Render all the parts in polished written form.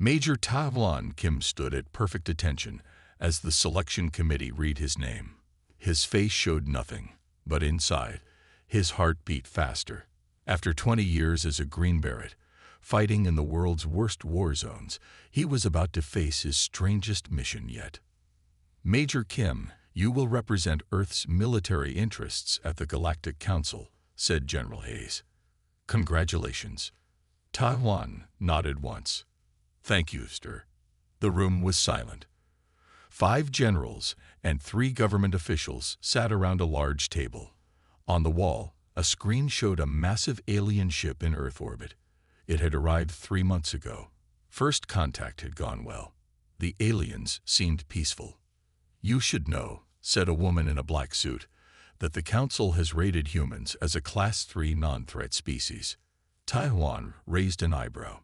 Major Taiwan Kim stood at perfect attention as the selection committee read his name. His face showed nothing, but inside, his heart beat faster. After 20 years as a Green Beret, fighting in the world's worst war zones, he was about to face his strangest mission yet. Major Kim, you will represent Earth's military interests at the Galactic Council, said General Hayes. Congratulations. Taiwan nodded once. Thank you, sir. The room was silent. 5 generals and 3 government officials sat around a large table. On the wall, a screen showed a massive alien ship in Earth orbit. It had arrived 3 months ago. First contact had gone well. The aliens seemed peaceful. You should know, said a woman in a black suit, that the Council has rated humans as a Class 3 non-threat species. Taiwan raised an eyebrow.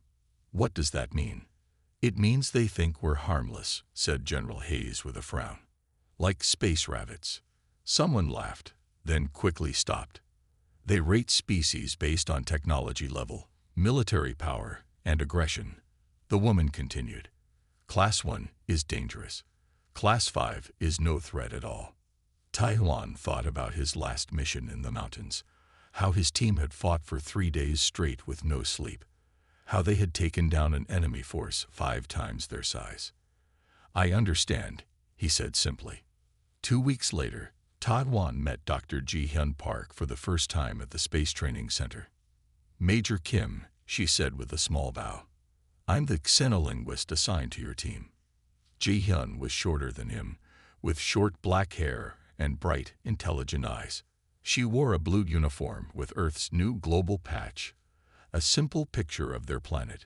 What does that mean? It means they think we're harmless, said General Hayes with a frown. Like space rabbits. Someone laughed, then quickly stopped. They rate species based on technology level, military power, and aggression. The woman continued. Class 1 is dangerous. Class 5 is no threat at all. Taiwan thought about his last mission in the mountains, how his team had fought for 3 days straight with no sleep, how they had taken down an enemy force 5 times their size. I understand, he said simply. 2 weeks later, Taiwan met Dr. Ji-hyun Park for the first time at the Space Training Center. Major Kim, she said with a small bow. I'm the xenolinguist assigned to your team. Ji-hyun was shorter than him, with short black hair and bright, intelligent eyes. She wore a blue uniform with Earth's new global patch, a simple picture of their planet.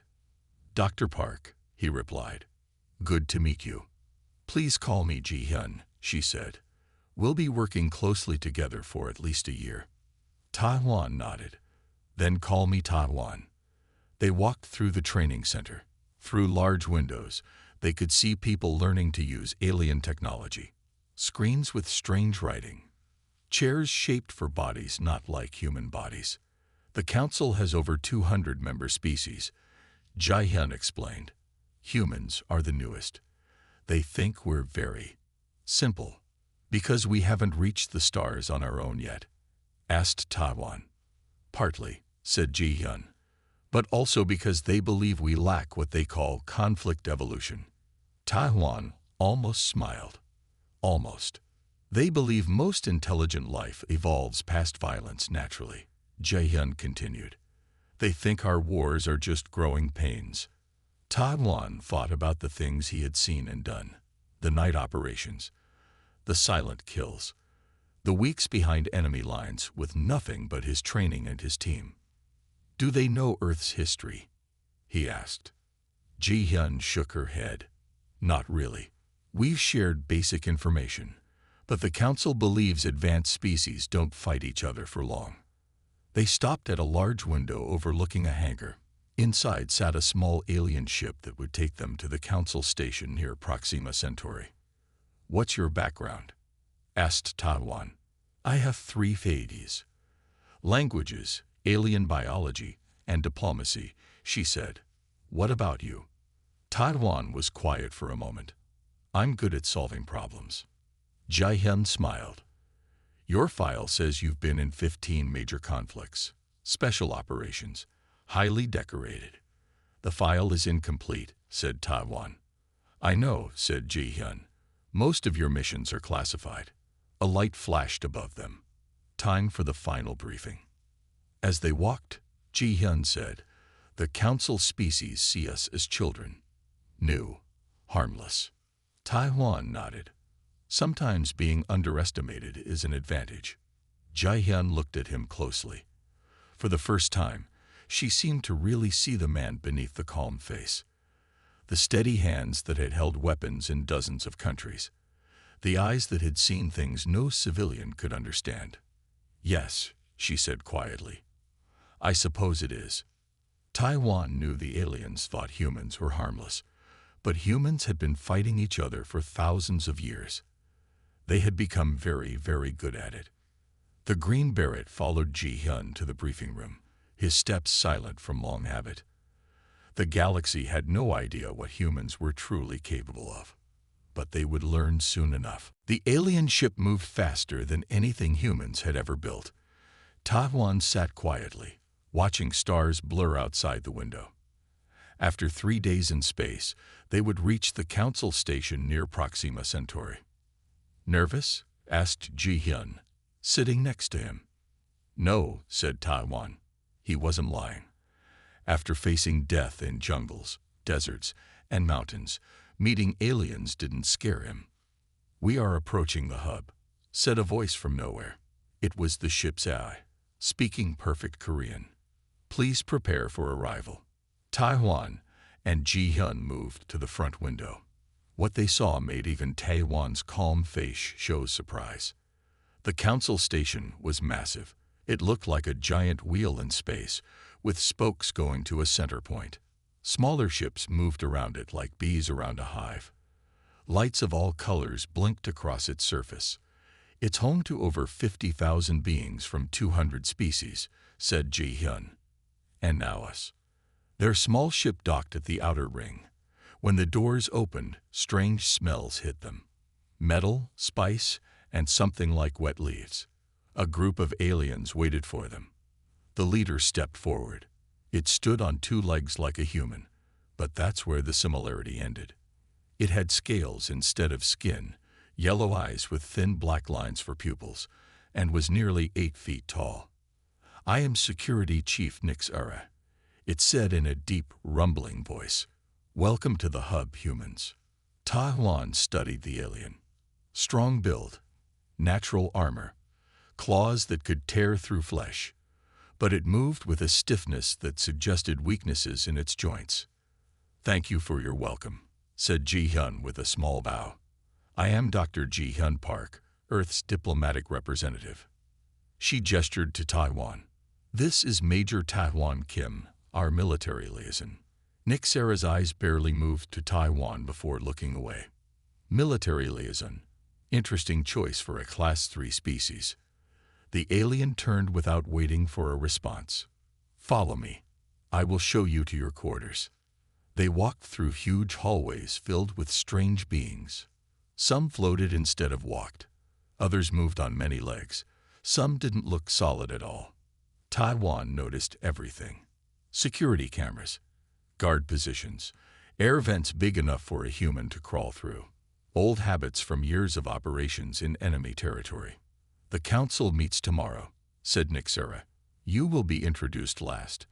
Dr. Park, he replied. Good to meet you. Please call me Ji-hyun, she said. We'll be working closely together for at least a year. Taiwan nodded. Then call me Taiwan. They walked through the training center. Through large windows, they could see people learning to use alien technology. Screens with strange writing. Chairs shaped for bodies not like human bodies. The Council has over 200 member species. Ji-hyun explained. Humans are the newest. They think we're very simple. Because we haven't reached the stars on our own yet? Asked Taiwan. Partly, said Ji-hyun, but also because they believe we lack what they call conflict evolution. Taiwan almost smiled. Almost. They believe most intelligent life evolves past violence naturally, Ji-hyun continued. They think our wars are just growing pains. Taiwan thought about the things he had seen and done. The night operations. The silent kills. The weeks behind enemy lines with nothing but his training and his team. Do they know Earth's history? He asked. Ji-hyun shook her head. Not really. We've shared basic information, but the Council believes advanced species don't fight each other for long. They stopped at a large window overlooking a hangar. Inside sat a small alien ship that would take them to the Council station near Proxima Centauri. What's your background? Asked Taiwan. I have 3 PhDs. Languages, alien biology, and diplomacy, she said. What about you? Taiwan was quiet for a moment. I'm good at solving problems. Ji-hyun smiled. Your file says you've been in 15 major conflicts, special operations, highly decorated. The file is incomplete, said Taiwan. I know, said Ji-hyun. Most of your missions are classified. A light flashed above them. Time for the final briefing. As they walked, Ji-hyun said, the Council species see us as children. New, harmless. Taiwan nodded. Sometimes being underestimated is an advantage. Ji-hyun looked at him closely. For the first time, she seemed to really see the man beneath the calm face. The steady hands that had held weapons in dozens of countries. The eyes that had seen things no civilian could understand. Yes, she said quietly. I suppose it is. Taiwan knew the aliens thought humans were harmless, but humans had been fighting each other for thousands of years. They had become very, very good at it. The Green Beret followed Ji-hyun to the briefing room, his steps silent from long habit. The galaxy had no idea what humans were truly capable of. But they would learn soon enough. The alien ship moved faster than anything humans had ever built. Taiwan sat quietly, watching stars blur outside the window. After 3 days in space, they would reach the Council Station near Proxima Centauri. "Nervous?" asked Ji-hyun, sitting next to him. "No," said Taiwan. He wasn't lying. After facing death in jungles, deserts, and mountains, meeting aliens didn't scare him. "We are approaching the hub," said a voice from nowhere. It was the ship's AI, speaking perfect Korean. "Please prepare for arrival." Taiwan and Ji-hyun moved to the front window. What they saw made even Taiwan's calm face show surprise. The Council Station was massive. It looked like a giant wheel in space, with spokes going to a center point. Smaller ships moved around it like bees around a hive. Lights of all colors blinked across its surface. "It's home to over 50,000 beings from 200 species," said Ji-hyun. "And now us." Their small ship docked at the outer ring. When the doors opened, strange smells hit them. Metal, spice, and something like wet leaves. A group of aliens waited for them. The leader stepped forward. It stood on 2 legs like a human, but that's where the similarity ended. It had scales instead of skin, yellow eyes with thin black lines for pupils, and was nearly 8 feet tall. "I am Security Chief Nix-Ara," it said in a deep, rumbling voice. "Welcome to the hub, humans." Taiwan studied the alien. Strong build, natural armor, claws that could tear through flesh. But it moved with a stiffness that suggested weaknesses in its joints. "Thank you for your welcome," said Ji-hyun with a small bow. "I am Dr. Ji-hyun Park, Earth's diplomatic representative." She gestured to Taiwan. "This is Major Taiwan Kim, our military liaison." Nix-Ara's eyes barely moved to Taiwan before looking away. Military liaison. Interesting choice for a Class 3 species. The alien turned without waiting for a response. "Follow me. I will show you to your quarters." They walked through huge hallways filled with strange beings. Some floated instead of walked. Others moved on many legs. Some didn't look solid at all. Taiwan noticed everything. Security cameras, guard positions, air vents big enough for a human to crawl through. Old habits from years of operations in enemy territory. "The council meets tomorrow," said Nix-Ara. "You will be introduced last,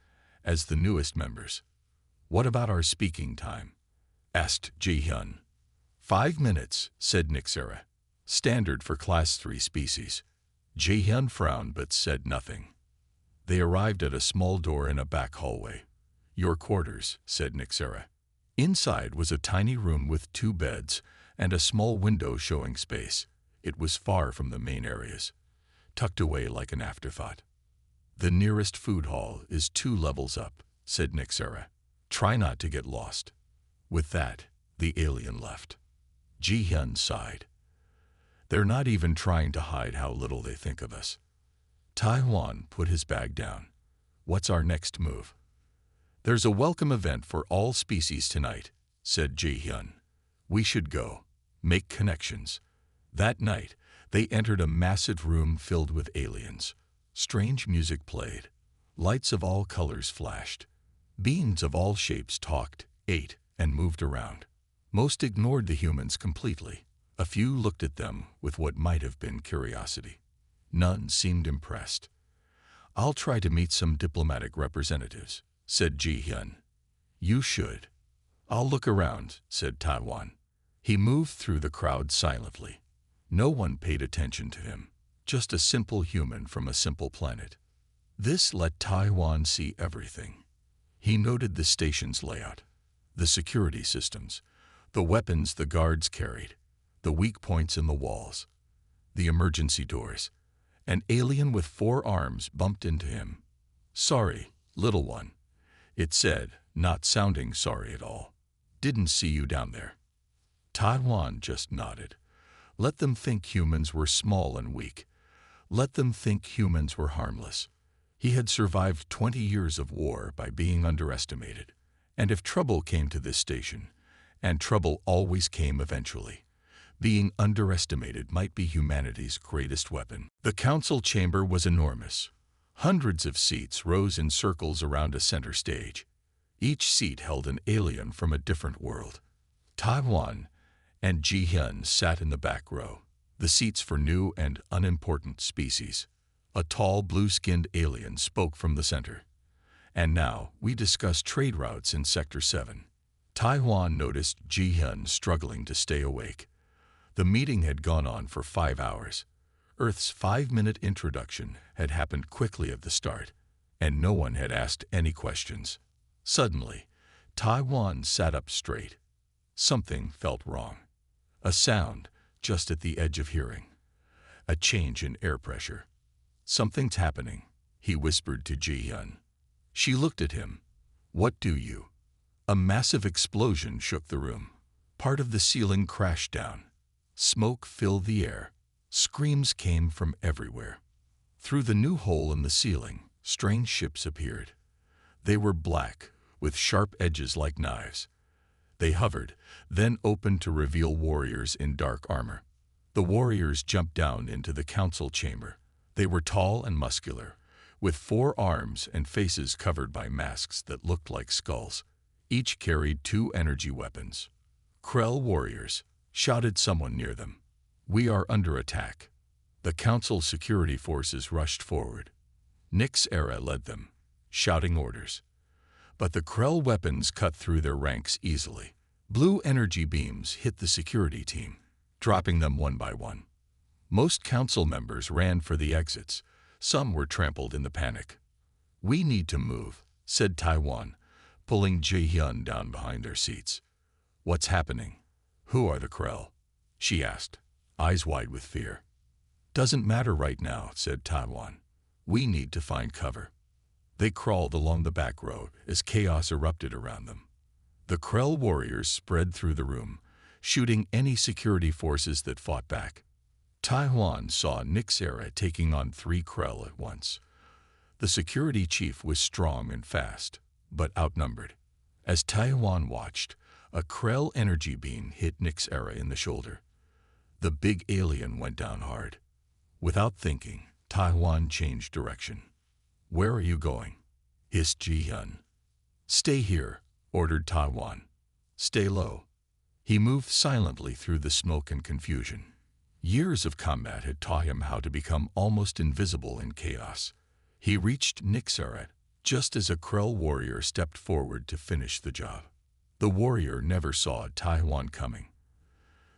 as the newest members." "What about our speaking time?" asked Ji-hyun. 5 minutes, said Nix-Ara. "Standard for Class 3 species." Ji-hyun frowned but said nothing. They arrived at a small door in a back hallway. "Your quarters," said Nix-Ara. Inside was a tiny room with 2 beds and a small window showing space. It was far from the main areas, tucked away like an afterthought. "The nearest food hall is 2 levels up," said Nix-Ara. "Try not to get lost." With that, the alien left. Ji-hyun sighed. "They're not even trying to hide how little they think of us." Taiwan put his bag down. "What's our next move?" "There's a welcome event for all species tonight," said Ji-hyun. "We should go. Make connections." That night, they entered a massive room filled with aliens. Strange music played. Lights of all colors flashed. Beings of all shapes talked, ate, and moved around. Most ignored the humans completely. A few looked at them with what might have been curiosity. None seemed impressed. "I'll try to meet some diplomatic representatives," said Ji-hyun. "You should." "I'll look around," said Taiwan. He moved through the crowd silently. No one paid attention to him, just a simple human from a simple planet. This let Taiwan see everything. He noted the station's layout, the security systems, the weapons the guards carried, the weak points in the walls, the emergency doors. An alien with 4 arms bumped into him. "Sorry, little one," it said, not sounding sorry at all. "Didn't see you down there." Taiwan just nodded. Let them think humans were small and weak. Let them think humans were harmless. He had survived 20 years of war by being underestimated, And if trouble came to this station, and trouble always came eventually, being underestimated might be humanity's greatest weapon. The council chamber was enormous. Hundreds of seats rose in circles around a center stage. Each seat held an alien from a different world. Taiwan and Ji-hyun sat in the back row, the seats for new and unimportant species. A tall, blue-skinned alien spoke from the center. And now, we discuss trade routes in Sector 7. Taiwan noticed Ji-hyun struggling to stay awake. The meeting had gone on for 5 hours. Earth's 5-minute introduction had happened quickly at the start, and no one had asked any questions. Suddenly, Taiwan sat up straight. Something felt wrong. A sound just at the edge of hearing. A change in air pressure. "Something's happening," he whispered to Ji-hyun. She looked at him. "What do you?" A massive explosion shook the room. Part of the ceiling crashed down. Smoke filled the air. Screams came from everywhere. Through the new hole in the ceiling, strange ships appeared. They were black, with sharp edges like knives. They hovered, then opened to reveal warriors in dark armor. The warriors jumped down into the council chamber. They were tall and muscular, with 4 arms and faces covered by masks that looked like skulls. Each carried 2 energy weapons. "Krell warriors," shouted someone near them. "We are under attack." The council security forces rushed forward. Nyx Era led them, shouting orders. But the Krell weapons cut through their ranks easily. Blue energy beams hit the security team, dropping them one by one. Most council members ran for the exits. Some were trampled in the panic. "We need to move," said Taiwan, pulling Ji-hyun down behind their seats. "What's happening? Who are the Krell?" she asked, eyes wide with fear. "Doesn't matter right now," said Taiwan. "We need to find cover." They crawled along the back row as chaos erupted around them. The Krell warriors spread through the room, shooting any security forces that fought back. Taiwan saw Nyx Era taking on 3 Krell at once. The security chief was strong and fast, but outnumbered. As Taiwan watched, a Krell energy beam hit Nyx Era in the shoulder. The big alien went down hard. Without thinking, Taiwan changed direction. "Where are you going?" hissed Ji-hyun. "Stay here," ordered Taiwan. "Stay low." He moved silently through the smoke and confusion. Years of combat had taught him how to become almost invisible in chaos. He reached Nyx Era just as a Krell warrior stepped forward to finish the job. The warrior never saw Taiwan coming.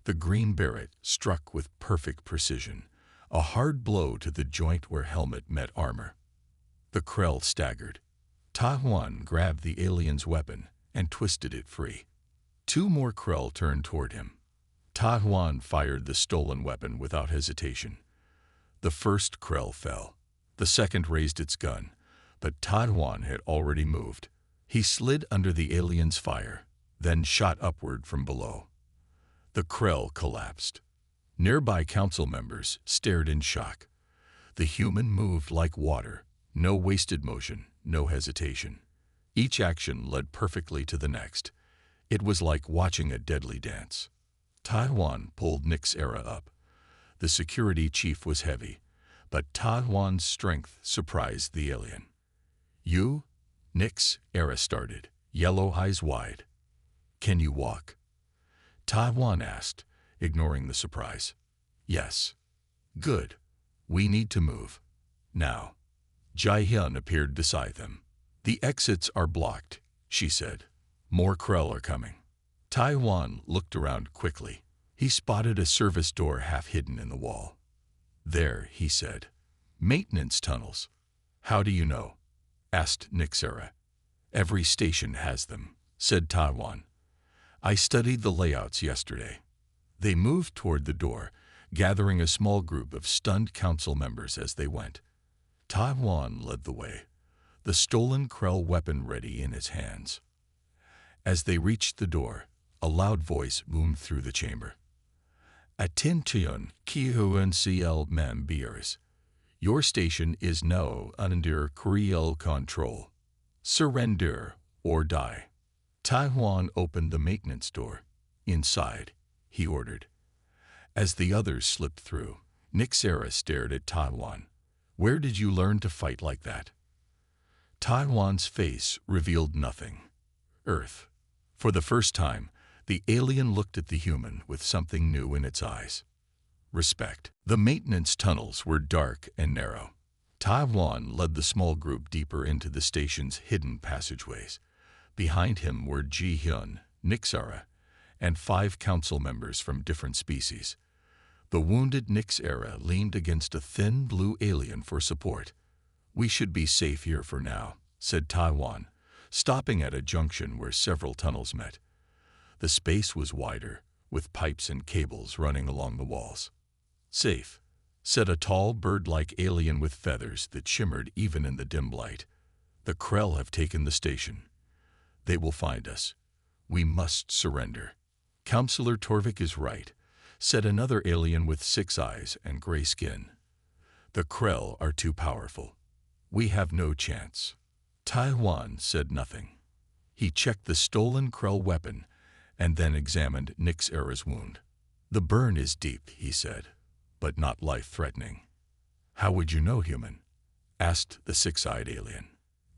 The green beret struck with perfect precision, a hard blow to the joint where helmet met armor. The Krell staggered. Taiwan grabbed the alien's weapon and twisted it free. 2 more Krell turned toward him. Taiwan fired the stolen weapon without hesitation. The first Krell fell. The second raised its gun, but Taiwan had already moved. He slid under the alien's fire, then shot upward from below. The Krell collapsed. Nearby council members stared in shock. The human moved like water, no wasted motion, no hesitation. Each action led perfectly to the next. It was like watching a deadly dance. Taiwan pulled Nyx Era up. The security chief was heavy, but Taiwan's strength surprised the alien. "You?" Nyx Era started, yellow eyes wide. "Can you walk?" Taiwan asked, ignoring the surprise. "Yes." "Good. We need to move. Now." Ji-hyun appeared beside them. "The exits are blocked," she said. "More Krell are coming." Taiwan looked around quickly. He spotted a service door half hidden in the wall. "There," he said. "Maintenance tunnels." "How do you know?" asked Nyx Era. "Every station has them," said Taiwan. "I studied the layouts yesterday." They moved toward the door, gathering a small group of stunned council members as they went. Taiwan led the way, the stolen Krell weapon ready in his hands. As they reached the door, a loud voice boomed through the chamber. "Attention, KUNCL members. Your station is now under Krell control. Surrender or die." Taiwan opened the maintenance door. Inside, he ordered. As the others slipped through, Nixera stared at Taiwan. Where did you learn to fight like that? Taiwan's face revealed nothing. Earth. For the first time, the alien looked at the human with something new in its eyes. Respect. The maintenance tunnels were dark and narrow. Taiwan led the small group deeper into the station's hidden passageways. Behind him were Ji-hyun, Nixera, and 5 council members from different species. The wounded Nixera leaned against a thin blue alien for support. We should be safe here for now, said Taiwan, stopping at a junction where several tunnels met. The space was wider, with pipes and cables running along the walls. Safe, said a tall bird-like alien with feathers that shimmered even in the dim light. The Krell have taken the station. They will find us. We must surrender. Counselor Torvik is right, said another alien with 6 eyes and gray skin. The Krell are too powerful. We have no chance. Taiwan said nothing. He checked the stolen Krell weapon and then examined Nixera's wound. The burn is deep, he said, but not life-threatening. How would you know, human? Asked the 6-eyed alien.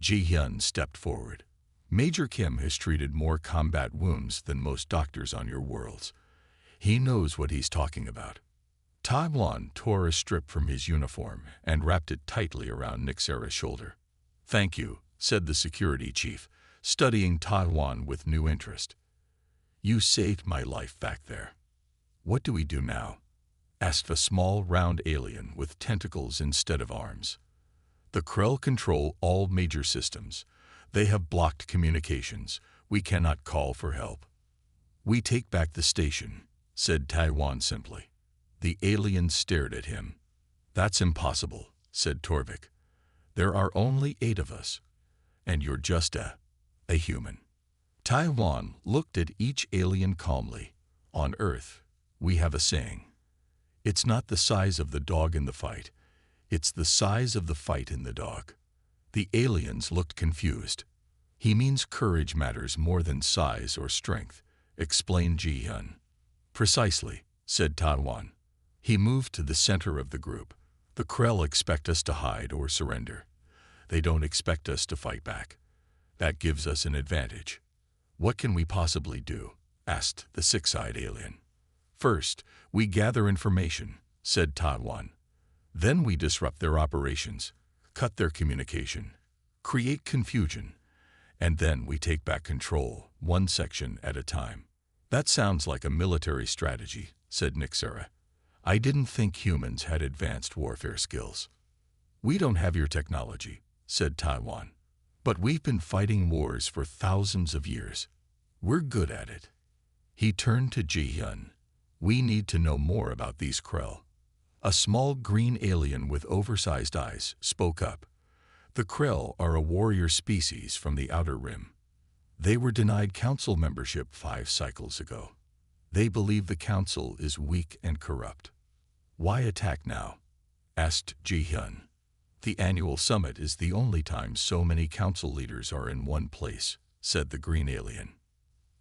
Ji-hyun stepped forward. Major Kim has treated more combat wounds than most doctors on your worlds. He knows what he's talking about. Taiwan tore a strip from his uniform and wrapped it tightly around Nixera's shoulder. Thank you, said the security chief, studying Taiwan with new interest. You saved my life back there. What do we do now? Asked a small, round alien with tentacles instead of arms. The Krell control all major systems. They have blocked communications. We cannot call for help. We take back the station, said Taiwan simply. The alien stared at him. That's impossible, said Torvik. There are only 8 of us, and you're just a human. Taiwan looked at each alien calmly. On Earth, we have a saying. It's not the size of the dog in the fight. It's the size of the fight in the dog. The aliens looked confused. He means courage matters more than size or strength, explained Ji-hyun. Precisely, said Taiwan. He moved to the center of the group. The Krell expect us to hide or surrender. They don't expect us to fight back. That gives us an advantage. What can we possibly do? Asked the 6-eyed alien. First, we gather information, said Taiwan. Then we disrupt their operations, cut their communication, create confusion, and then we take back control, one section at a time. That sounds like a military strategy, said Nixera. I didn't think humans had advanced warfare skills. We don't have your technology, said Taiwan. But we've been fighting wars for thousands of years. We're good at it. He turned to Ji-hyun. We need to know more about these Krell. A small green alien with oversized eyes spoke up. The Krell are a warrior species from the Outer Rim. They were denied council membership 5 cycles ago. They believe the council is weak and corrupt. Why attack now? Asked Ji-hyun. The annual summit is the only time so many council leaders are in one place, said the green alien.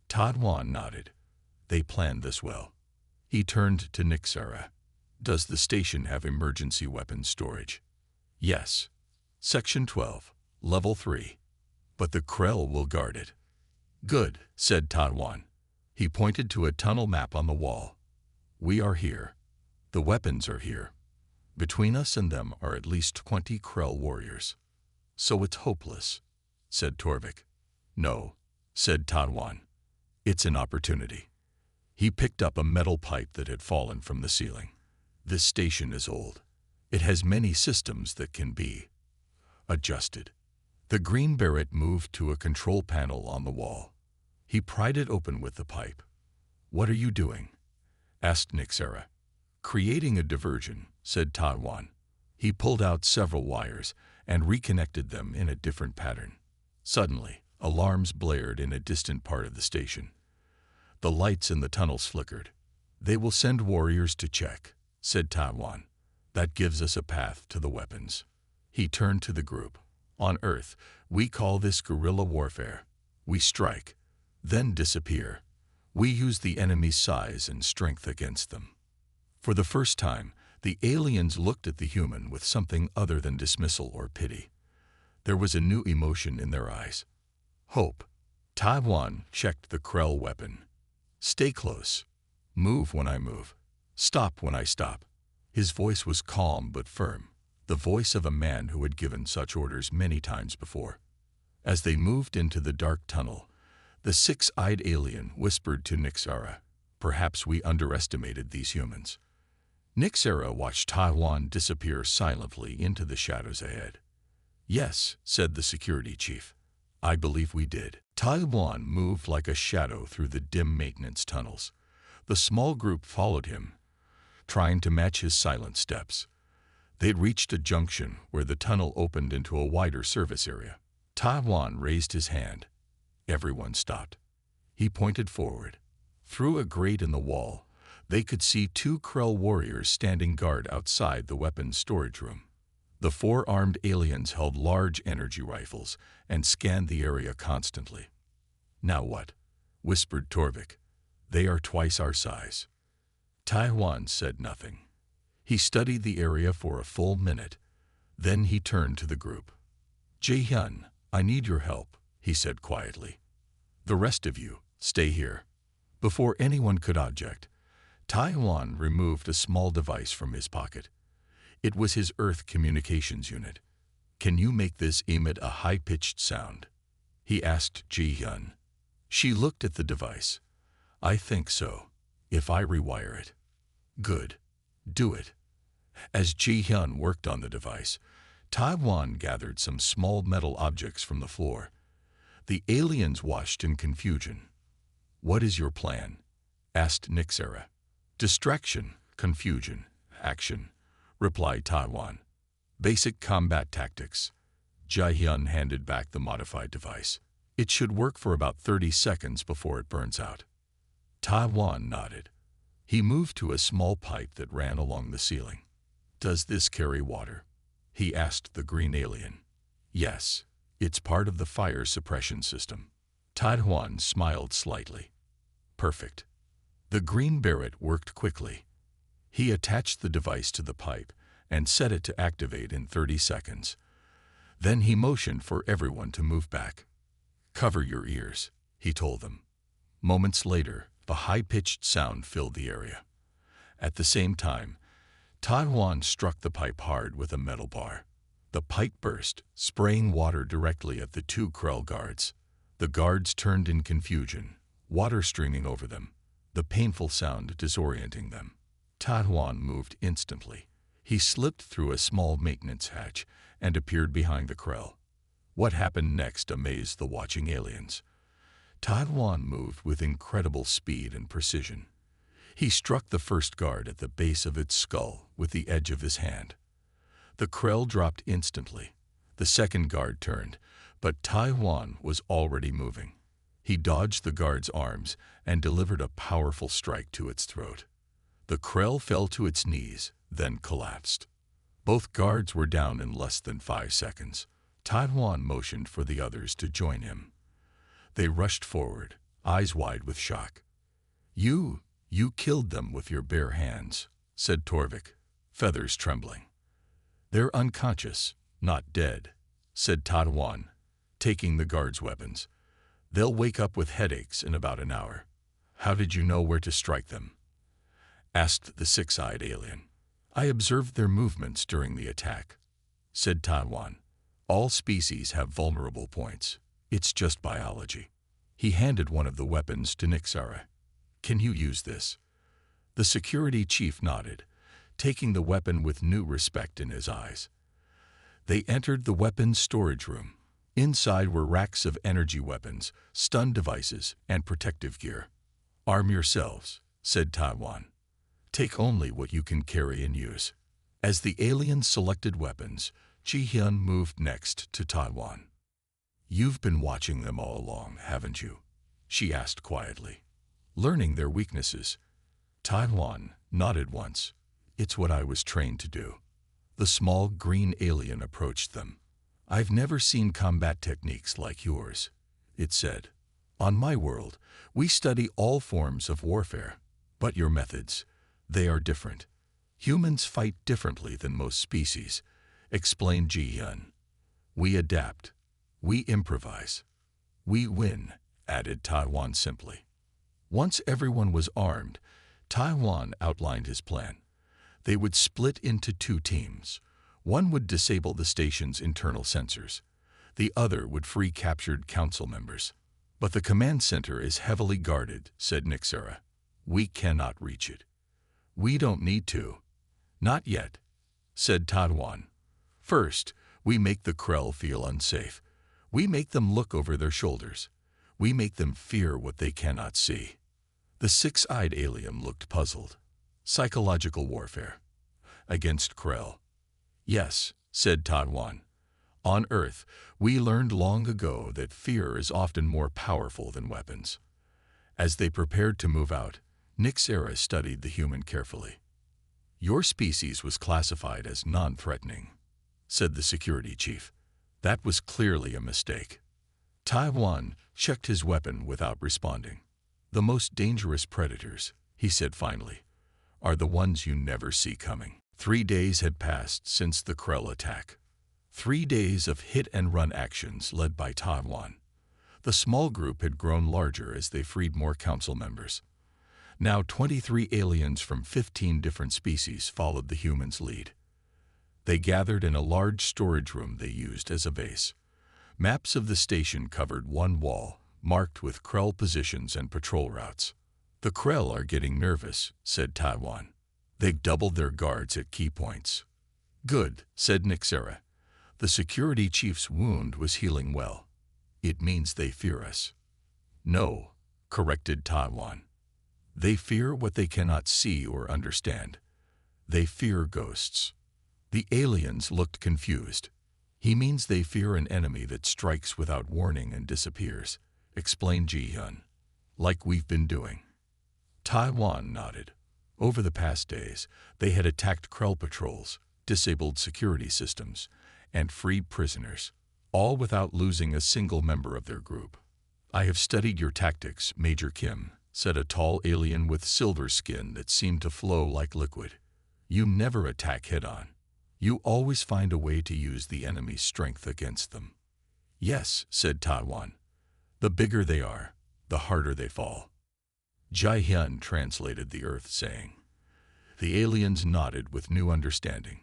Taiwan nodded. They planned this well. He turned to Nixera. Does the station have emergency weapons storage? Yes. Section 12, Level 3. But the Krell will guard it. Good, said Taiwan. He pointed to a tunnel map on the wall. We are here. The weapons are here. Between us and them are at least 20 Krell warriors. So it's hopeless, said Torvik. No, said Taiwan. It's an opportunity. He picked up a metal pipe that had fallen from the ceiling. This station is old. It has many systems that can be adjusted. The green beret moved to a control panel on the wall. He pried it open with the pipe. What are you doing? Asked Nixera. Creating a diversion, said Taiwan. He pulled out several wires and reconnected them in a different pattern. Suddenly, alarms blared in a distant part of the station. The lights in the tunnels flickered. They will send warriors to check, said Taiwan. That gives us a path to the weapons. He turned to the group. On Earth, we call this guerrilla warfare. We strike. then disappear. We use the enemy's size and strength against them. For the first time, the aliens looked at the human with something other than dismissal or pity. There was a new emotion in their eyes. Hope. Taiwan checked the Krell weapon. Stay close. Move when I move. Stop when I stop. His voice was calm but firm, the voice of a man who had given such orders many times before. As they moved into the dark tunnel, the six-eyed alien whispered to Nixara, "Perhaps we underestimated these humans." Nixara watched Taiwan disappear silently into the shadows ahead. "Yes," said the security chief. "I believe we did." Taiwan moved like a shadow through the dim maintenance tunnels. The small group followed him, trying to match his silent steps. They'd reached a junction where the tunnel opened into a wider service area. Taiwan raised his hand. Everyone stopped. He pointed forward. Through a grate in the wall, they could see two Krell warriors standing guard outside the weapons storage room. The four-armed aliens held large energy rifles and scanned the area constantly. "Now what?" whispered Torvik. "They are twice our size." Taiwan said nothing. He studied the area for a full minute. Then he turned to the group. "Jae-hyun, I need your help," he said quietly. "The rest of you, stay here." Before anyone could object, Taiwan removed a small device from his pocket. It was his Earth communications unit. "Can you make this emit a high-pitched sound?" he asked Jae-hyun. She looked at the device. "I think so, if I rewire it." "Good. Do it." As Jae-hyun worked on the device, Taiwan gathered some small metal objects from the floor. The aliens watched in confusion. "What is your plan?" asked Nixara. "Distraction, confusion, action," replied Taiwan. "Basic combat tactics." Jae-hyun handed back the modified device. "It should work for about 30 seconds before it burns out." Taiwan nodded. He moved to a small pipe that ran along the ceiling. "Does this carry water?" he asked the green alien. "Yes, it's part of the fire suppression system." Taiwan smiled slightly. "Perfect." The green Barrett worked quickly. He attached the device to the pipe and set it to activate in 30 seconds. Then he motioned for everyone to move back. "Cover your ears," he told them. Moments later, a high-pitched sound filled the area. At the same time, Taiwan struck the pipe hard with a metal bar. The pipe burst, spraying water directly at the two Krell guards. The guards turned in confusion, water streaming over them, the painful sound disorienting them. Taiwan moved instantly. He slipped through a small maintenance hatch and appeared behind the Krell. What happened next amazed the watching aliens. Taiwan moved with incredible speed and precision. He struck the first guard at the base of its skull with the edge of his hand. The Krell dropped instantly. The second guard turned, but Taiwan was already moving. He dodged the guard's arms and delivered a powerful strike to its throat. The Krell fell to its knees, then collapsed. Both guards were down in less than 5 seconds. Taiwan motioned for the others to join him. They rushed forward, eyes wide with shock. You killed them with your bare hands," said Torvik, feathers trembling. "They're unconscious, not dead," said Taiwan, taking the guards' weapons. "They'll wake up with headaches in about an hour." "How did you know where to strike them?" asked the six-eyed alien. "I observed their movements during the attack," said Taiwan. "All species have vulnerable points. It's just biology." He handed one of the weapons to Nixara. "Can you use this?" The security chief nodded, taking the weapon with new respect in his eyes. They entered the weapons storage room. Inside were racks of energy weapons, stun devices, and protective gear. "Arm yourselves," said Taiwan. "Take only what you can carry and use." As the aliens selected weapons, Jae-hyun moved next to Taiwan. "You've been watching them all along, haven't you?" she asked quietly. "Learning their weaknesses." Taiwan nodded once. "It's what I was trained to do." The small green alien approached them. "I've never seen combat techniques like yours," it said. On my world, we study all forms of warfare, but your methods, they are different. Humans fight differently than most species, explained Ji-hyun. We adapt. We improvise. We win, added Taiwan simply. Once everyone was armed, Taiwan outlined his plan. They would split into 2 teams. One would disable the station's internal sensors. The other would free captured council members. But the command center is heavily guarded, said Nixera. We cannot reach it. We don't need to. Not yet, said Taiwan. First, we make the Krell feel unsafe. We make them look over their shoulders. We make them fear what they cannot see. The 6-eyed alien looked puzzled. Psychological warfare. Against Krell. Yes, said Taiwan. On Earth, we learned long ago that fear is often more powerful than weapons. As they prepared to move out, Nixera studied the human carefully. Your species was classified as non-threatening, said the security chief. That was clearly a mistake. Taiwan checked his weapon without responding. The most dangerous predators, he said finally, are the ones you never see coming. 3 days had passed since the Krell attack. 3 days of hit-and-run actions led by Taiwan. The small group had grown larger as they freed more council members. Now 23 aliens from 15 different species followed the humans' lead. They gathered in a large storage room they used as a base. Maps of the station covered one wall, marked with Krell positions and patrol routes. The Krell are getting nervous, said Taiwan. They've doubled their guards at key points. Good, said Nixera. The security chief's wound was healing well. It means they fear us. No, corrected Taiwan. They fear what they cannot see or understand. They fear ghosts. The aliens looked confused. He means they fear an enemy that strikes without warning and disappears, explained Ji-hyun. Like we've been doing. Taiwan nodded. Over the past days, they had attacked Krell patrols, disabled security systems, and freed prisoners, all without losing a single member of their group. I have studied your tactics, Major Kim, said a tall alien with silver skin that seemed to flow like liquid. You never attack head-on. You always find a way to use the enemy's strength against them. Yes, said Taiwan. The bigger they are, the harder they fall. Ji-hyun translated the Earth saying. The aliens nodded with new understanding.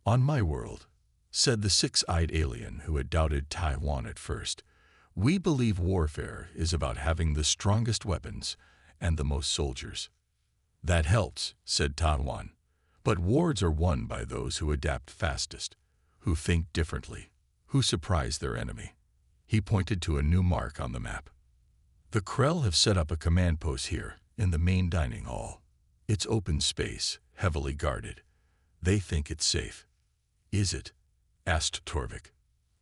On my world, said the 6-eyed alien who had doubted Taiwan at first, we believe warfare is about having the strongest weapons and the most soldiers. That helps, said Taiwan. But wars are won by those who adapt fastest, who think differently, who surprise their enemy. He pointed to a new mark on the map. The Krell have set up a command post here in the main dining hall. It's open space, heavily guarded. They think it's safe. Is it? Asked Torvik.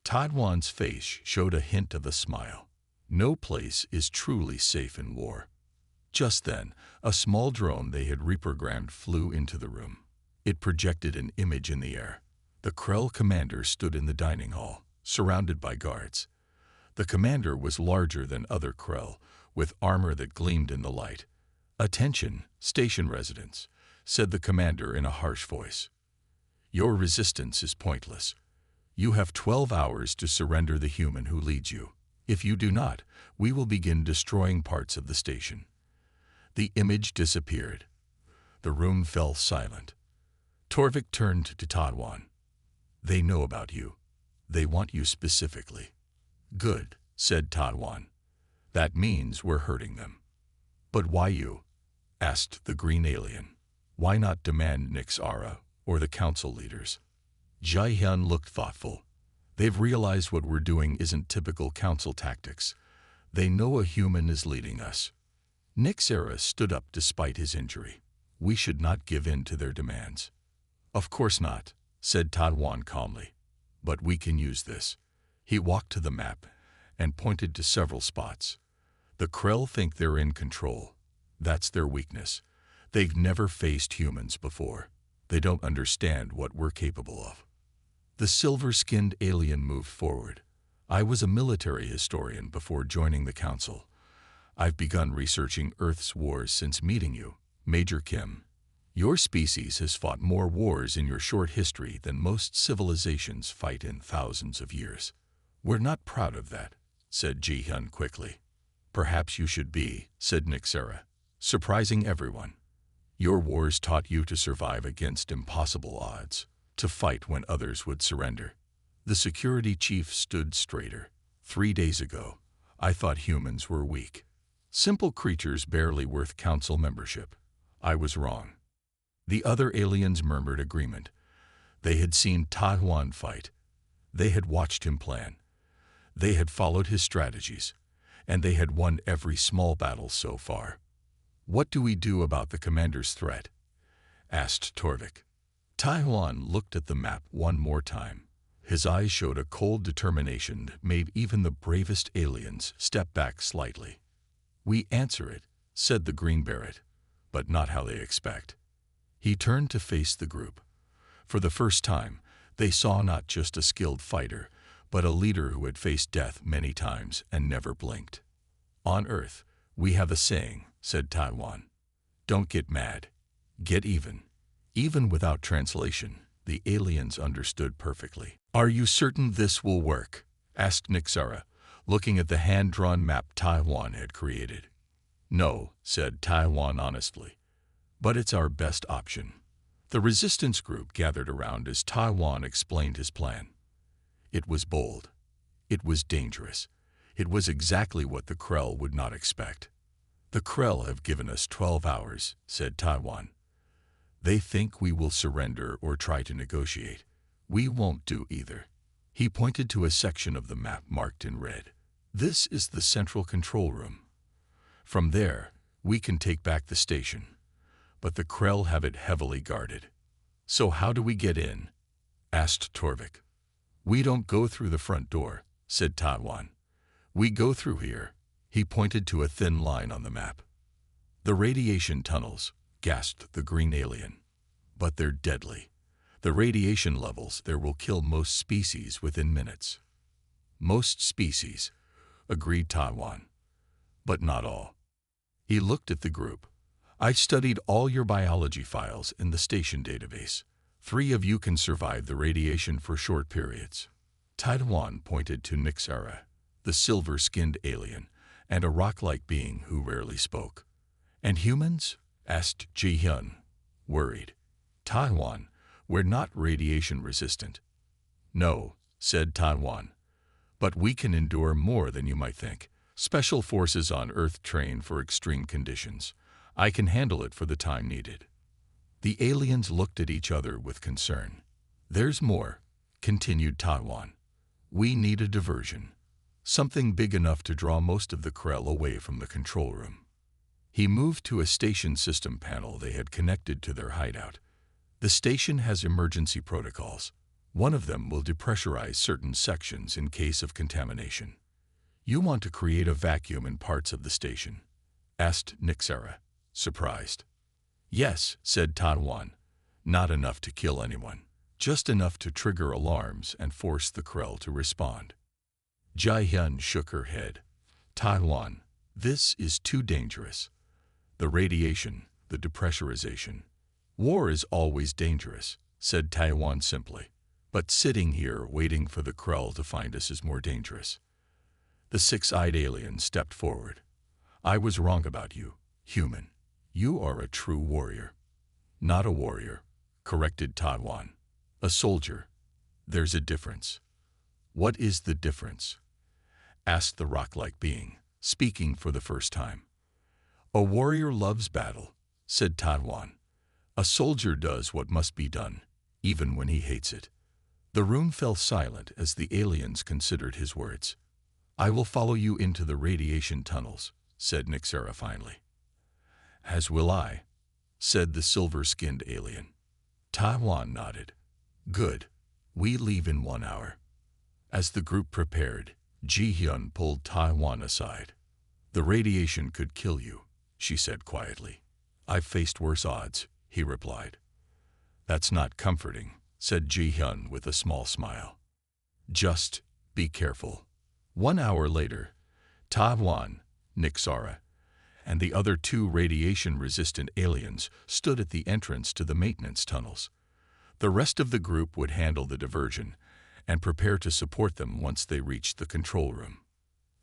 Taiwan's face showed a hint of a smile. No place is truly safe in war. Just then, a small drone they had reprogrammed flew into the room. It projected an image in the air. The Krell commander stood in the dining hall, surrounded by guards. The commander was larger than other Krell, with armor that gleamed in the light. Attention, station residents, said the commander in a harsh voice. Your resistance is pointless. You have 12 hours to surrender the human who leads you. If you do not, we will begin destroying parts of the station. The image disappeared. The room fell silent. Torvik turned to Taiwan. They know about you. They want you specifically. Good, said Taiwan. That means we're hurting them. But why you? Asked the green alien. Why not demand Nixera or the council leaders? Ji-hyun looked thoughtful. They've realized what we're doing isn't typical council tactics. They know a human is leading us. Nixera stood up despite his injury. We should not give in to their demands. Of course not, said Taiwan calmly. But we can use this. He walked to the map and pointed to several spots. The Krell think they're in control. That's their weakness. They've never faced humans before. They don't understand what we're capable of. The silver-skinned alien moved forward. I was a military historian before joining the council. I've begun researching Earth's wars since meeting you, Major Kim. Your species has fought more wars in your short history than most civilizations fight in thousands of years. We're not proud of that, said Ji-hyun quickly. Perhaps you should be, said Nixera, surprising everyone. Your wars taught you to survive against impossible odds, to fight when others would surrender. The security chief stood straighter. 3 days ago, I thought humans were weak. Simple creatures barely worth council membership. I was wrong. The other aliens murmured agreement. They had seen Taiwan fight. They had watched him plan. They had followed his strategies, and they had won every small battle so far. What do we do about the commander's threat? Asked Torvik. Taiwan looked at the map one more time. His eyes showed a cold determination that made even the bravest aliens step back slightly. We answer it, said the Green Beret, but not how they expect. He turned to face the group. For the first time, they saw not just a skilled fighter, but a leader who had faced death many times and never blinked. On Earth, we have a saying, said Taiwan. Don't get mad. Get even. Even without translation, the aliens understood perfectly. Are you certain this will work? Asked Nixera, looking at the hand-drawn map Taiwan had created. No, said Taiwan honestly. But it's our best option. The resistance group gathered around as Taiwan explained his plan. It was bold. It was dangerous. It was exactly what the Krell would not expect. The Krell have given us 12 hours, said Taiwan. They think we will surrender or try to negotiate. We won't do either. He pointed to a section of the map marked in red. This is the central control room. From there, we can take back the station. But the Krell have it heavily guarded. So how do we get in? Asked Torvik. We don't go through the front door, said Taiwan. We go through here. He pointed to a thin line on the map. The radiation tunnels, gasped the green alien. But they're deadly. The radiation levels there will kill most species within minutes. Most species, agreed Taiwan. But not all. He looked at the group. I studied all your biology files in the station database. 3 of you can survive the radiation for short periods. Taiwan pointed to Nixera, the silver-skinned alien, and a rock-like being who rarely spoke. And humans? Asked Ji-hyun, worried. Taiwan, we're not radiation resistant. No, said Taiwan. But we can endure more than you might think. Special forces on Earth train for extreme conditions. I can handle it for the time needed. The aliens looked at each other with concern. There's more, continued Taiwan. We need a diversion. Something big enough to draw most of the Krell away from the control room. He moved to a station system panel they had connected to their hideout. The station has emergency protocols. One of them will depressurize certain sections in case of contamination. You want to create a vacuum in parts of the station? Asked Nixera, surprised. Yes, said Taiwan. Not enough to kill anyone. Just enough to trigger alarms and force the Krell to respond. Ji-hyun shook her head. Taiwan, this is too dangerous. The radiation, the depressurization. War is always dangerous, said Taiwan simply. But sitting here waiting for the Krell to find us is more dangerous. The 6-eyed alien stepped forward. I was wrong about you, human. You are a true warrior. Not a warrior, corrected Taiwan. A soldier. There's a difference. What is the difference? Asked the rock-like being, speaking for the first time. A warrior loves battle, said Taiwan. A soldier does what must be done, even when he hates it. The room fell silent as the aliens considered his words. I will follow you into the radiation tunnels, said Nixera finally. As will I, said the silver-skinned alien. Taiwan nodded. Good. We leave in 1 hour. As the group prepared, Ji-hyun pulled Taiwan aside. The radiation could kill you, she said quietly. I've faced worse odds, he replied. That's not comforting, said Ji-hyun with a small smile. Just be careful. 1 hour later, Taiwan, Nixera, and the other two radiation-resistant aliens stood at the entrance to the maintenance tunnels. The rest of the group would handle the diversion and prepare to support them once they reached the control room.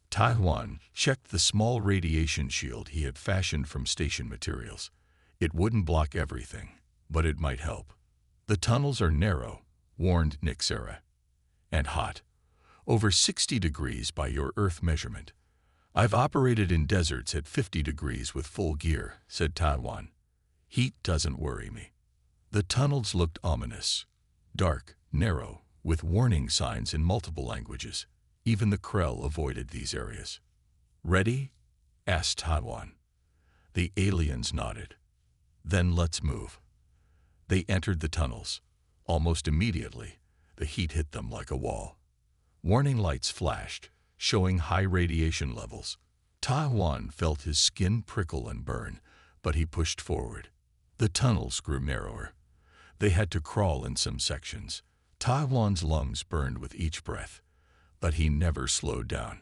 Taiwan checked the small radiation shield he had fashioned from station materials. It wouldn't block everything, but it might help. The tunnels are narrow, warned Nixera, and hot. Over 60 degrees by your Earth measurement. I've operated in deserts at 50 degrees with full gear, said Taiwan. Heat doesn't worry me. The tunnels looked ominous. Dark, narrow, with warning signs in multiple languages. Even the Krell avoided these areas. Ready? Asked Taiwan. The aliens nodded. Then let's move. They entered the tunnels. Almost immediately, the heat hit them like a wall. Warning lights flashed, showing high radiation levels. Taiwan felt his skin prickle and burn, but he pushed forward. The tunnels grew narrower. They had to crawl in some sections. Taiwan's lungs burned with each breath, but he never slowed down.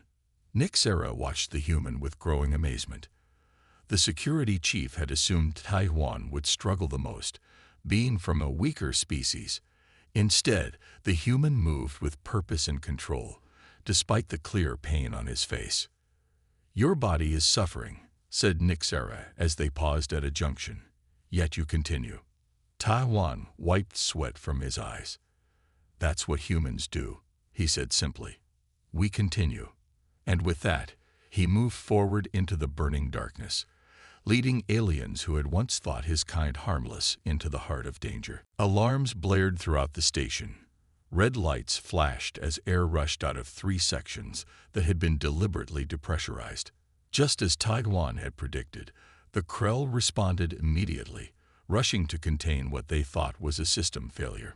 Nixera watched the human with growing amazement. The security chief had assumed Taiwan would struggle the most, being from a weaker species. Instead, the human moved with purpose and control, despite the clear pain on his face. Your body is suffering, said Nixera as they paused at a junction. Yet you continue. Taiwan wiped sweat from his eyes. That's what humans do, he said simply. We continue. And with that, he moved forward into the burning darkness, leading aliens who had once thought his kind harmless into the heart of danger. Alarms blared throughout the station. Red lights flashed as air rushed out of 3 sections that had been deliberately depressurized. Just as Taiwan had predicted, the Krell responded immediately, rushing to contain what they thought was a system failure.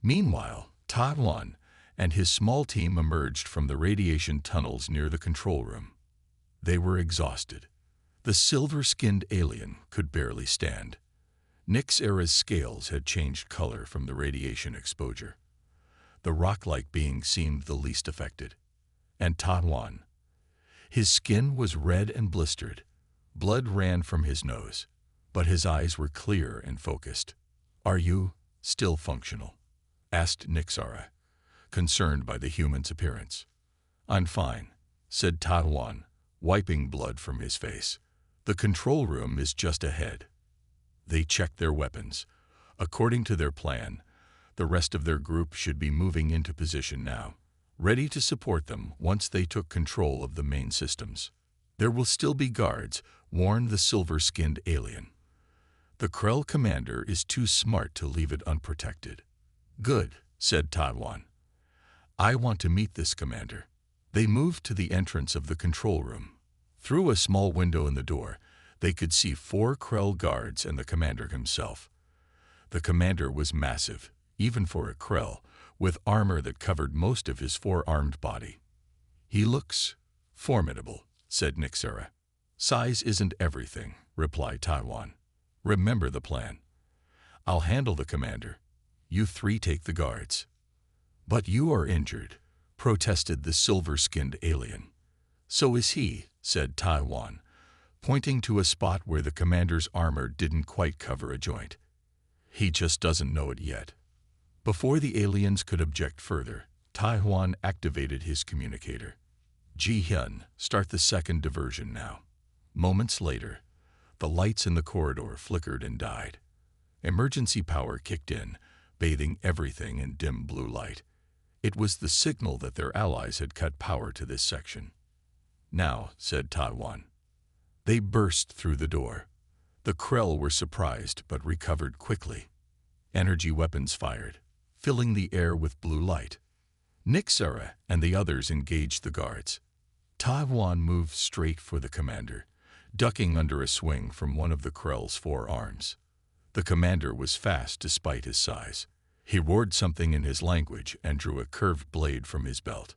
Meanwhile, Taiwan and his small team emerged from the radiation tunnels near the control room. They were exhausted. The silver-skinned alien could barely stand. Nixera's scales had changed color from the radiation exposure. The rock-like being seemed the least affected. And Taiwan. His skin was red and blistered. Blood ran from his nose, but his eyes were clear and focused. Are you still functional? Asked Nixera, concerned by the human's appearance. I'm fine, said Taiwan, wiping blood from his face. The control room is just ahead. They checked their weapons. According to their plan, the rest of their group should be moving into position now, ready to support them once they took control of the main systems. There will still be guards, warned the silver-skinned alien. The Krell commander is too smart to leave it unprotected. Good, said Taiwan. I want to meet this commander. They moved to the entrance of the control room. Through a small window in the door, they could see 4 Krell guards and the commander himself. The commander was massive, even for a Krell, with armor that covered most of his 4-armed body. He looks formidable, said Nixera. Size isn't everything, replied Taiwan. Remember the plan. I'll handle the commander. You 3 take the guards. But you are injured, protested the silver-skinned alien. So is he, said Taiwan, pointing to a spot where the commander's armor didn't quite cover a joint. He just doesn't know it yet. Before the aliens could object further, Taiwan activated his communicator. Ji-hyun, start the second diversion now. Moments later, the lights in the corridor flickered and died. Emergency power kicked in, bathing everything in dim blue light. It was the signal that their allies had cut power to this section. Now, said Taiwan. They burst through the door. The Krell were surprised but recovered quickly. Energy weapons fired, filling the air with blue light. Nixera and the others engaged the guards. Taiwan moved straight for the commander, ducking under a swing from one of the Krell's 4 arms. The commander was fast despite his size. He roared something in his language and drew a curved blade from his belt.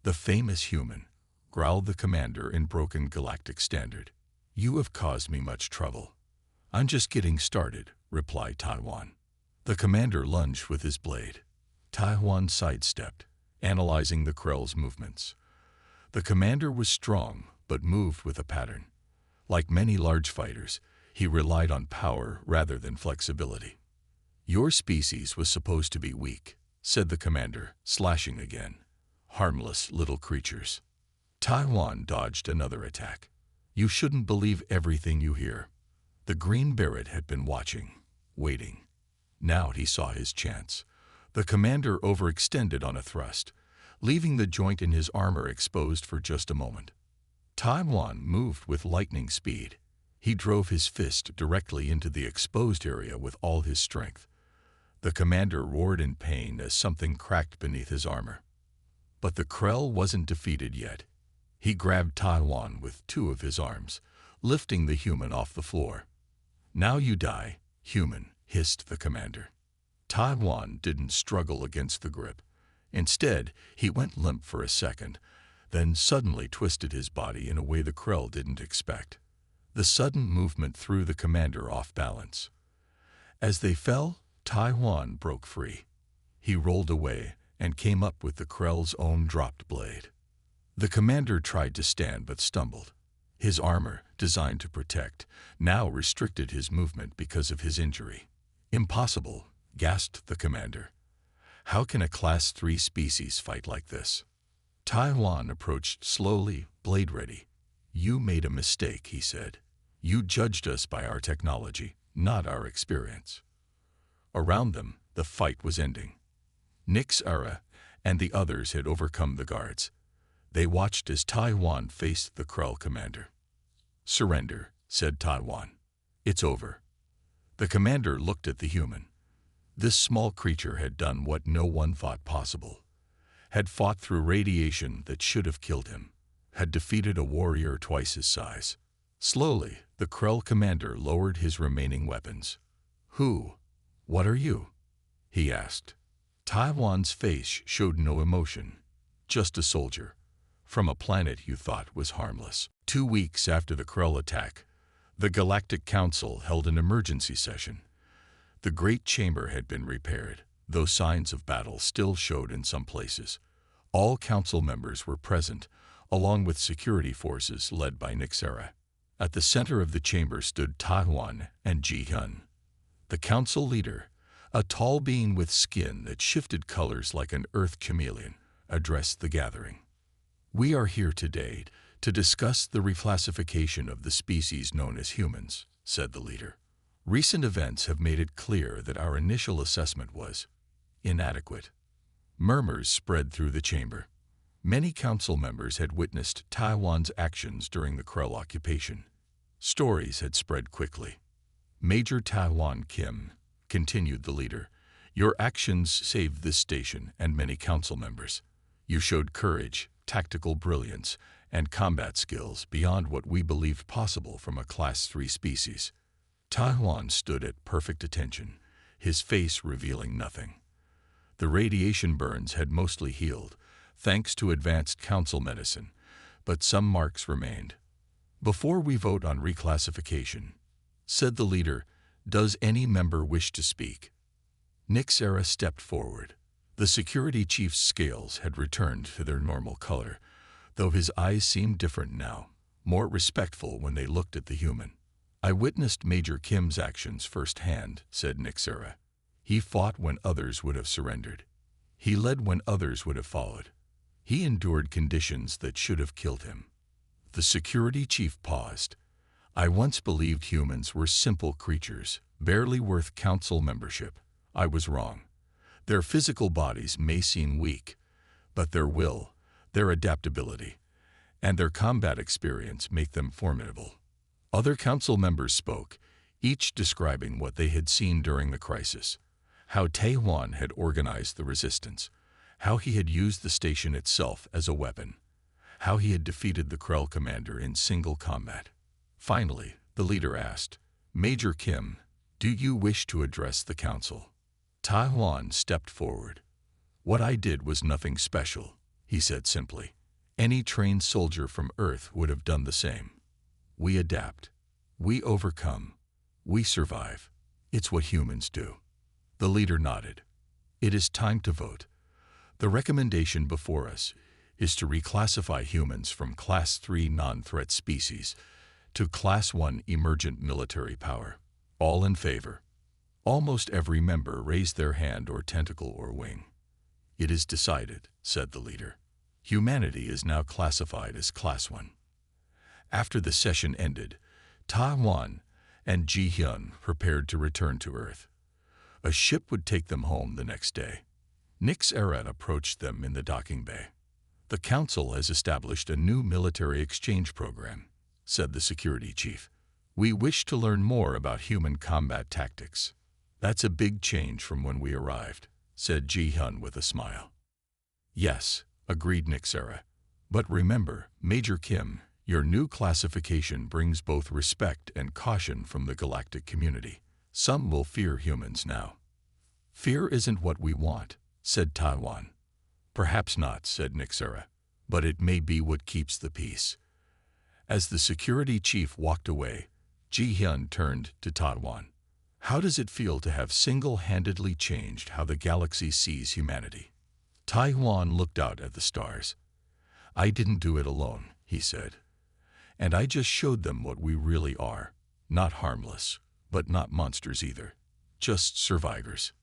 The famous human, growled the commander in broken Galactic standard. You have caused me much trouble. I'm just getting started, replied Taiwan. The commander lunged with his blade. Taiwan sidestepped, analyzing the Krell's movements. The commander was strong, but moved with a pattern. Like many large fighters, he relied on power rather than flexibility. "Your species was supposed to be weak," said the commander, slashing again. "Harmless little creatures." Taiwan dodged another attack. "You shouldn't believe everything you hear." The Green Beret had been watching, waiting. Now he saw his chance. The commander overextended on a thrust, leaving the joint in his armor exposed for just a moment. Taiwan moved with lightning speed. He drove his fist directly into the exposed area with all his strength. The commander roared in pain as something cracked beneath his armor. But the Krell wasn't defeated yet. He grabbed Taiwan with two of his arms, lifting the human off the floor. "Now you die, human," hissed the commander. Taiwan didn't struggle against the grip. Instead, he went limp for a second, then suddenly twisted his body in a way the Krell didn't expect. The sudden movement threw the commander off balance. As they fell, Taiwan broke free. He rolled away and came up with the Krell's own dropped blade. The commander tried to stand but stumbled. His armor, designed to protect, now restricted his movement because of his injury. "Impossible," gasped the commander. "How can a Class 3 species fight like this?" Taiwan approached slowly, blade ready. "You made a mistake," he said. "You judged us by our technology, not our experience." Around them, the fight was ending. Nixera and the others had overcome the guards. They watched as Taiwan faced the Krell commander. "Surrender," said Taiwan. "It's over." The commander looked at the human. This small creature had done what no one thought possible. Had fought through radiation that should have killed him. Had defeated a warrior twice his size. Slowly, the Krell commander lowered his remaining weapons. What are you?" he asked. Taiwan's face showed no emotion. "Just a soldier. From a planet you thought was harmless." 2 weeks after the Krell attack, the Galactic Council held an emergency session. The Great Chamber had been repaired, though signs of battle still showed in some places. All council members were present, along with security forces led by Nixera. At the center of the chamber stood Taiwan and Ji-Hun. The council leader, a tall being with skin that shifted colors like an earth chameleon, addressed the gathering. "We are here today to discuss the reclassification of the species known as humans," said the leader. "Recent events have made it clear that our initial assessment was inadequate." Murmurs spread through the chamber. Many council members had witnessed Taiwan's actions during the Krell occupation. Stories had spread quickly. "Major Taiwan Kim," continued the leader, "your actions saved this station and many council members. You showed courage, tactical brilliance, and combat skills beyond what we believed possible from a Class 3 species." Taiwan stood at perfect attention, his face revealing nothing. The radiation burns had mostly healed, thanks to advanced council medicine, but some marks remained. "Before we vote on reclassification," said the leader, "does any member wish to speak?" Nixera stepped forward. The security chief's scales had returned to their normal color, though his eyes seemed different now, more respectful when they looked at the human. "I witnessed Major Kim's actions firsthand," said Nixera. "He fought when others would have surrendered. He led when others would have followed. He endured conditions that should have killed him." The security chief paused. "I once believed humans were simple creatures, barely worth council membership. I was wrong. Their physical bodies may seem weak, but their will, their adaptability, and their combat experience make them formidable." Other council members spoke, each describing what they had seen during the crisis. How Taiwan had organized the resistance, how he had used the station itself as a weapon, how he had defeated the Krell commander in single combat. Finally, the leader asked, "Major Kim, do you wish to address the council?" Taiwan stepped forward. "What I did was nothing special," he said simply. "Any trained soldier from Earth would have done the same. We adapt. We overcome. We survive. It's what humans do." The leader nodded. "It is time to vote. The recommendation before us is to reclassify humans from Class 3 non-threat species to Class 1 emergent military power. All in favor. Almost every member raised their hand or tentacle or wing. It is decided, said the leader. Humanity is now classified as Class 1. After the session ended, Ta-Wan and Ji-hyun prepared to return to Earth. A ship would take them home the next day. Nix-Arat approached them in the docking bay. The Council has established a new military exchange program, said the security chief. We wish to learn more about human combat tactics. That's a big change from when we arrived, said Ji-hyun with a smile. Yes, agreed Nix-Arat. But remember, Major Kim, your new classification brings both respect and caution from the galactic community. Some will fear humans now. Fear isn't what we want, said Ta-Wan. Perhaps not, said Nix-Arat, but it may be what keeps the peace. As the security chief walked away, Ji-hyun turned to Ta-Wan. How does it feel to have single-handedly changed how the galaxy sees humanity? Ta-Wan looked out at the stars. I didn't do it alone, he said. And I just showed them what we really are. Not harmless, but not monsters either. Just survivors.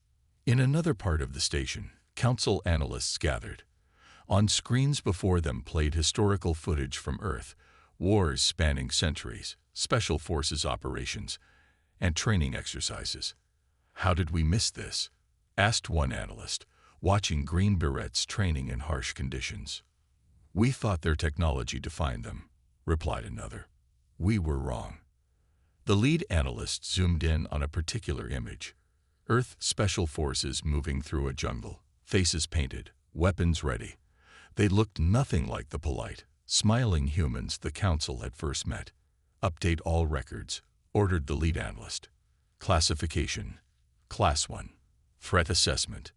In another part of the station, Council analysts gathered. On screens before them played historical footage from Earth, wars spanning centuries, special forces operations, and training exercises. How did we miss this? Asked one analyst, watching Green Berets training in harsh conditions. We thought their technology defined them, replied another. We were wrong. The lead analyst zoomed in on a particular image. Earth special forces moving through a jungle, faces painted, weapons ready. They looked nothing like the polite, smiling humans the Council had first met. Update all records, ordered the lead analyst. Classification: Class 1. Threat assessment: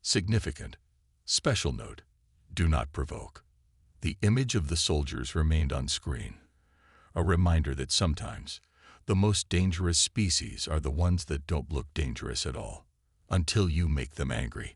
significant. Special note: do not provoke. The image of the soldiers remained on screen. A reminder that sometimes the most dangerous species are the ones that don't look dangerous at all, until you make them angry.